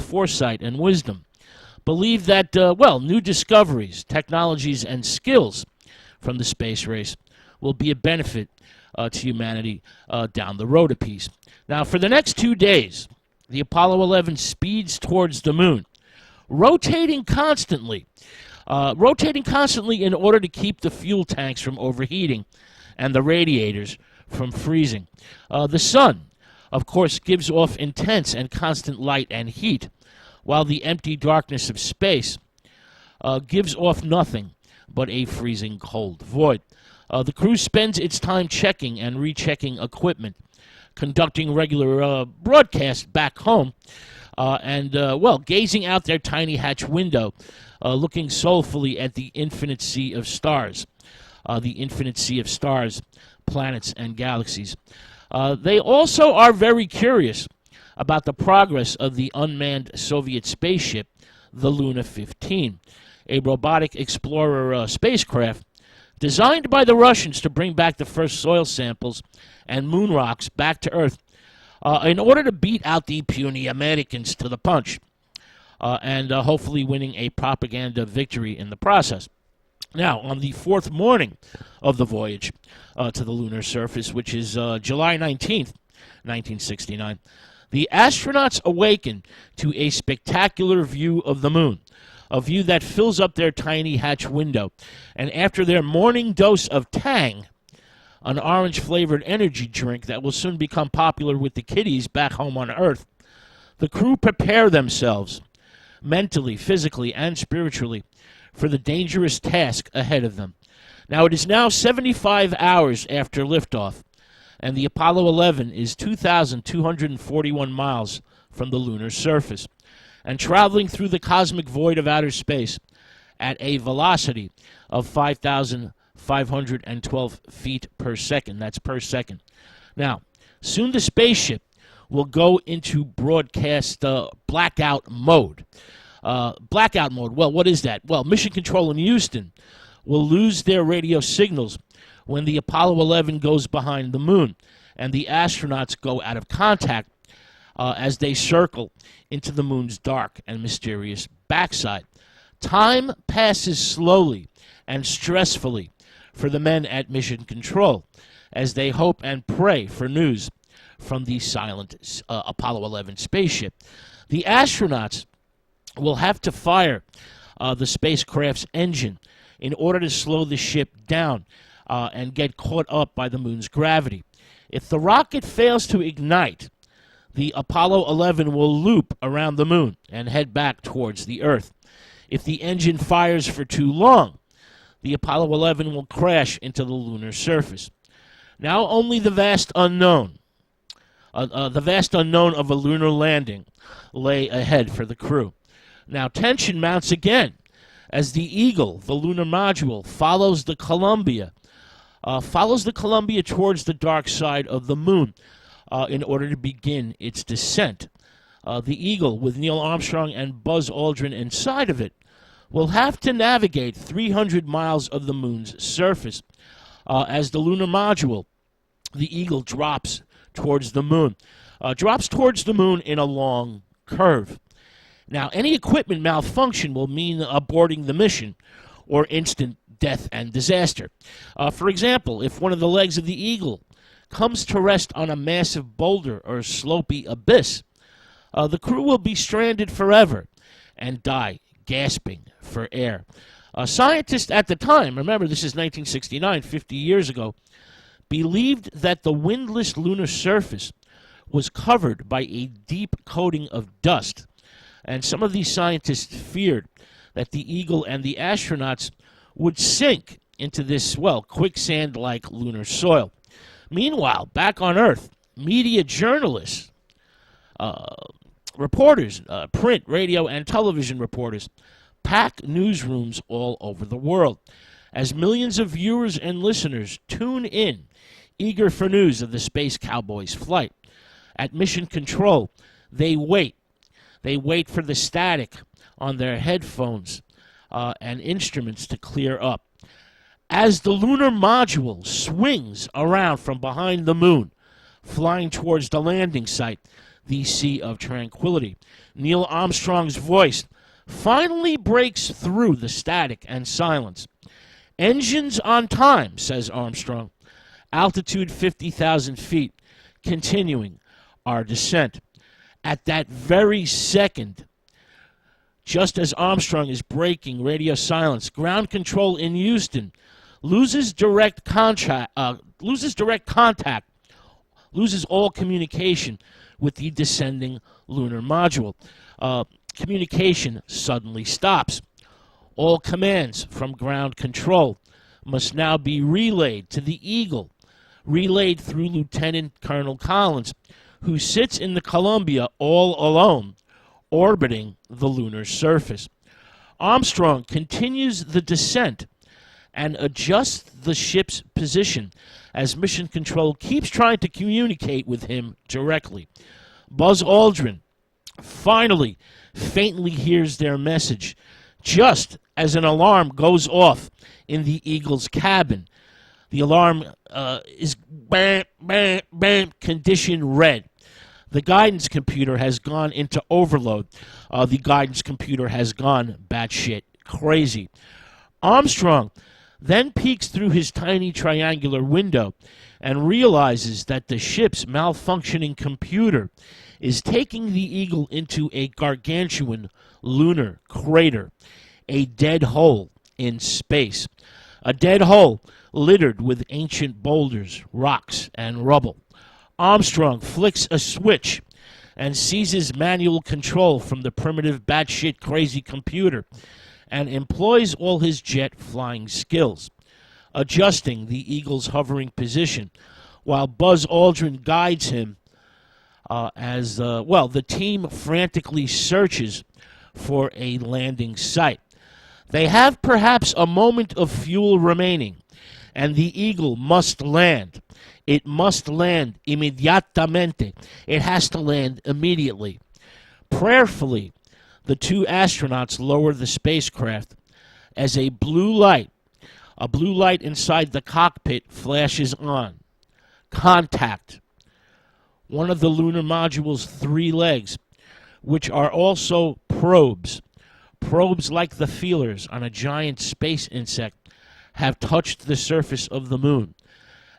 foresight and wisdom, believe that, new discoveries, technologies, and skills from the space race will be a benefit to humanity down the road a piece. Now, for the next 2 days, the Apollo 11 speeds towards the moon, rotating constantly in order to keep the fuel tanks from overheating and the radiators from freezing. The sun, of course, gives off intense and constant light and heat, while the empty darkness of space gives off nothing but a freezing cold void. The crew spends its time checking and rechecking equipment, conducting regular broadcasts back home, and gazing out their tiny hatch window, looking soulfully at the infinite sea of stars, planets, and galaxies. They also are very curious about the progress of the unmanned Soviet spaceship, the Luna 15, a robotic explorer spacecraft designed by the Russians to bring back the first soil samples and moon rocks back to Earth in order to beat out the puny Americans to the punch, and hopefully winning a propaganda victory in the process. Now, on the fourth morning of the voyage to the lunar surface, which is July 19th, 1969, the astronauts awaken to a spectacular view of the moon, a view that fills up their tiny hatch window. And after their morning dose of Tang, an orange-flavored energy drink that will soon become popular with the kiddies back home on Earth, the crew prepare themselves mentally, physically, and spiritually for the dangerous task ahead of them. Now, it is now 75 hours after liftoff, and the Apollo 11 is 2,241 miles from the lunar surface and traveling through the cosmic void of outer space at a velocity of 5,512 feet per second. That's per second. Now, soon the spaceship will go into broadcast blackout mode. Blackout mode, well, what is that? Well, Mission Control in Houston will lose their radio signals when the Apollo 11 goes behind the moon and the astronauts go out of contact as they circle into the moon's dark and mysterious backside. Time passes slowly and stressfully for the men at Mission Control as they hope and pray for news from the silent Apollo 11 spaceship. The astronauts will have to fire the spacecraft's engine in order to slow the ship down and get caught up by the moon's gravity. If the rocket fails to ignite, the Apollo 11 will loop around the moon and head back towards the Earth. If the engine fires for too long, the Apollo 11 will crash into the lunar surface. Now only the vast unknown of a lunar landing lay ahead for the crew. Now tension mounts again as the Eagle, the lunar module, follows the Columbia towards the dark side of the moon in order to begin its descent. The Eagle, with Neil Armstrong and Buzz Aldrin inside of it, will have to navigate 300 miles of the moon's surface. As the lunar module, the Eagle drops towards the moon in a long curve. Now, any equipment malfunction will mean aborting the mission or instant death and disaster. For example, if one of the legs of the Eagle comes to rest on a massive boulder or slopey abyss, the crew will be stranded forever and die gasping for air. Scientists at the time, remember this is 1969, 50 years ago, believed that the windless lunar surface was covered by a deep coating of dust. And some of these scientists feared that the Eagle and the astronauts would sink into this, quicksand-like lunar soil. Meanwhile, back on Earth, media journalists, reporters, print, radio, and television reporters, pack newsrooms all over the world as millions of viewers and listeners tune in, eager for news of the Space Cowboy's flight. At Mission Control, they wait. They wait for the static on their headphones and instruments to clear up. As the lunar module swings around from behind the moon, flying towards the landing site, the Sea of Tranquility. Neil Armstrong's voice finally breaks through the static and silence. "Engines on time," says Armstrong. Altitude 50,000 feet, continuing our descent. At that very second, just as Armstrong is breaking radio silence, ground control in Houston loses all communication with the descending lunar module. Communication suddenly stops. All commands from ground control must now be relayed to the Eagle, relayed through Lieutenant Colonel Collins, who sits in the Columbia all alone, orbiting the lunar surface. Armstrong continues the descent and adjusts the ship's position as Mission Control keeps trying to communicate with him directly. Buzz Aldrin finally faintly hears their message just as an alarm goes off in the Eagle's cabin. The alarm is bam, bam, bam, condition red. The guidance computer has gone into overload. The guidance computer has gone batshit crazy. Armstrong then peeks through his tiny triangular window and realizes that the ship's malfunctioning computer is taking the Eagle into a gargantuan lunar crater, a dead hole in space. A dead hole littered with ancient boulders, rocks, and rubble. Armstrong flicks a switch and seizes manual control from the primitive batshit crazy computer and employs all his jet flying skills, adjusting the Eagle's hovering position while Buzz Aldrin guides him as the team frantically searches for a landing site. They have perhaps a moment of fuel remaining, and the Eagle must land. It must land inmediatamente. It has to land immediately. Prayerfully, the two astronauts lower the spacecraft as a blue light inside the cockpit flashes on. Contact. One of the lunar module's three legs, which are also probes like the feelers on a giant space insect, have touched the surface of the moon,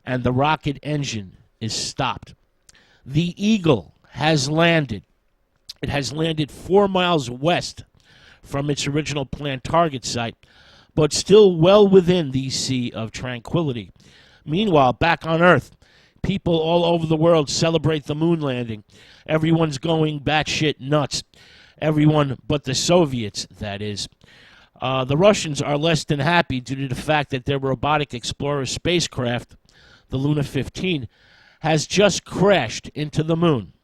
and the rocket engine is stopped. The Eagle has landed. It has landed 4 miles west from its original planned target site, but still well within the Sea of Tranquility. Meanwhile, back on Earth, people all over the world celebrate the moon landing. Everyone's going batshit nuts. Everyone but the Soviets, that is. The Russians are less than happy due to the fact that their robotic explorer spacecraft, the Luna 15, has just crashed into the moon.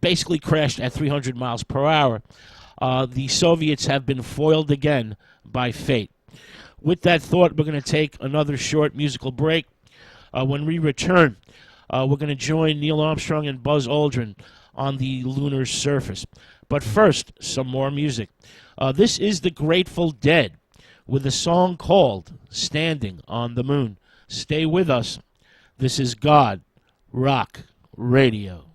Basically crashed at 300 miles per hour. The Soviets have been foiled again by fate. With that thought, we're going to take another short musical break. When we return, we're going to join Neil Armstrong and Buzz Aldrin on the lunar surface. But first, some more music. This is the Grateful Dead with a song called Standing on the Moon. Stay with us. This is God Rock Radio.